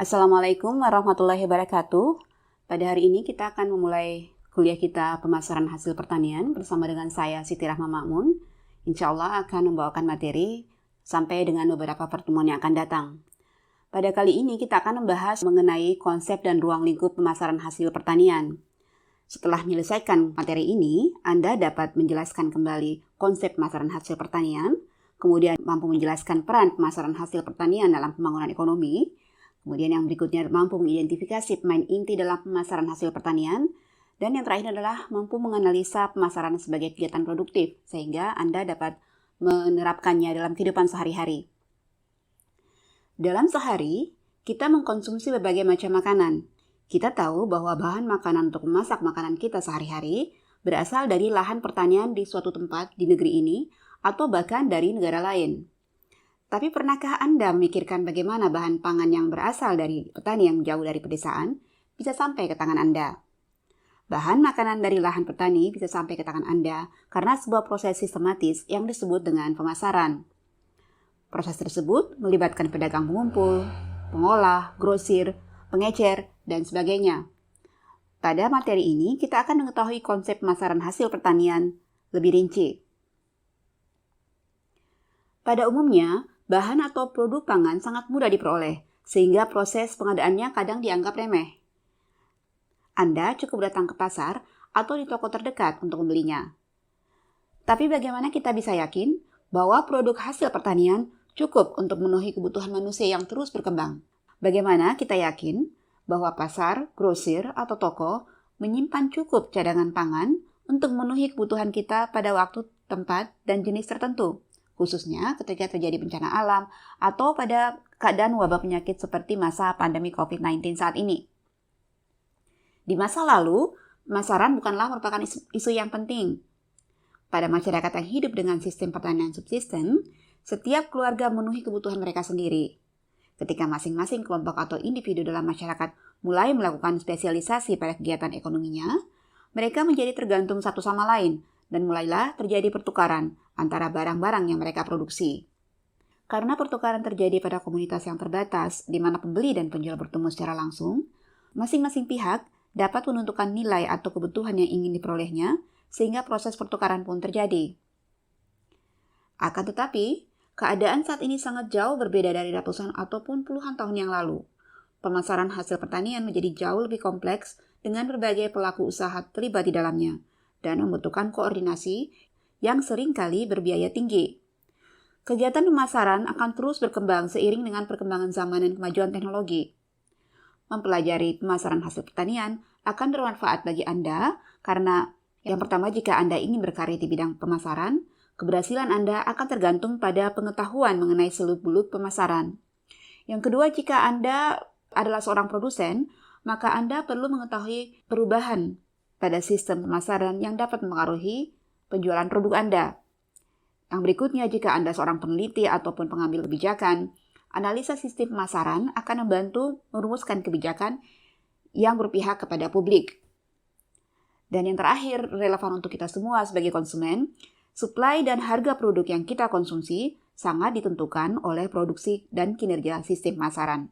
Assalamualaikum warahmatullahi wabarakatuh. Pada hari ini kita akan memulai kuliah kita pemasaran hasil pertanian bersama dengan saya Siti Rahma Ma'mun. Insya Allah akan membawakan materi sampai dengan beberapa pertemuan yang akan datang. Pada kali ini kita akan membahas mengenai konsep dan ruang lingkup pemasaran hasil pertanian. Setelah menyelesaikan materi ini, Anda dapat menjelaskan kembali konsep pemasaran hasil pertanian, kemudian mampu menjelaskan peran pemasaran hasil pertanian dalam pembangunan ekonomi. Kemudian yang berikutnya mampu mengidentifikasi pemain inti dalam pemasaran hasil pertanian. Dan yang terakhir adalah mampu menganalisa pemasaran sebagai kegiatan produktif, sehingga Anda dapat menerapkannya dalam kehidupan sehari-hari. Dalam sehari, kita mengkonsumsi berbagai macam makanan. Kita tahu bahwa bahan makanan untuk memasak makanan kita sehari-hari berasal dari lahan pertanian di suatu tempat di negeri ini, atau bahkan dari negara lain. Tapi pernahkah Anda memikirkan bagaimana bahan pangan yang berasal dari petani yang jauh dari pedesaan bisa sampai ke tangan Anda? Bahan makanan dari lahan petani bisa sampai ke tangan Anda karena sebuah proses sistematis yang disebut dengan pemasaran. Proses tersebut melibatkan pedagang pengumpul, pengolah, grosir, pengecer, dan sebagainya. Pada materi ini kita akan mengetahui konsep pemasaran hasil pertanian lebih rinci. Pada umumnya, bahan atau produk pangan sangat mudah diperoleh, sehingga proses pengadaannya kadang dianggap remeh. Anda cukup datang ke pasar atau di toko terdekat untuk membelinya. Tapi bagaimana kita bisa yakin bahwa produk hasil pertanian cukup untuk memenuhi kebutuhan manusia yang terus berkembang? Bagaimana kita yakin bahwa pasar, grosir, atau toko menyimpan cukup cadangan pangan untuk memenuhi kebutuhan kita pada waktu, tempat, dan jenis tertentu? Khususnya ketika terjadi bencana alam atau pada keadaan wabah penyakit seperti masa pandemi COVID-19 saat ini. Di masa lalu, pemasaran bukanlah merupakan isu yang penting. Pada masyarakat yang hidup dengan sistem pertanian subsisten, setiap keluarga memenuhi kebutuhan mereka sendiri. Ketika masing-masing kelompok atau individu dalam masyarakat mulai melakukan spesialisasi pada kegiatan ekonominya, mereka menjadi tergantung satu sama lain dan mulailah terjadi pertukaran antara barang-barang yang mereka produksi. Karena pertukaran terjadi pada komunitas yang terbatas, di mana pembeli dan penjual bertemu secara langsung, masing-masing pihak dapat menentukan nilai atau kebutuhan yang ingin diperolehnya, sehingga proses pertukaran pun terjadi. Akan tetapi, keadaan saat ini sangat jauh berbeda dari ratusan ataupun puluhan tahun yang lalu. Pemasaran hasil pertanian menjadi jauh lebih kompleks dengan berbagai pelaku usaha terlibat di dalamnya, dan membutuhkan koordinasi yang seringkali berbiaya tinggi. Kegiatan pemasaran akan terus berkembang seiring dengan perkembangan zaman dan kemajuan teknologi. Mempelajari pemasaran hasil pertanian akan bermanfaat bagi Anda karena yang pertama, jika Anda ingin berkarir di bidang pemasaran, keberhasilan Anda akan tergantung pada pengetahuan mengenai seluk-beluk pemasaran. Yang kedua, jika Anda adalah seorang produsen, maka Anda perlu mengetahui perubahan pada sistem pemasaran yang dapat mempengaruhi penjualan produk Anda. Yang berikutnya, jika Anda seorang peneliti ataupun pengambil kebijakan, analisa sistem pemasaran akan membantu merumuskan kebijakan yang berpihak kepada publik. Dan yang terakhir, relevan untuk kita semua sebagai konsumen, suplai dan harga produk yang kita konsumsi sangat ditentukan oleh produksi dan kinerja sistem pemasaran.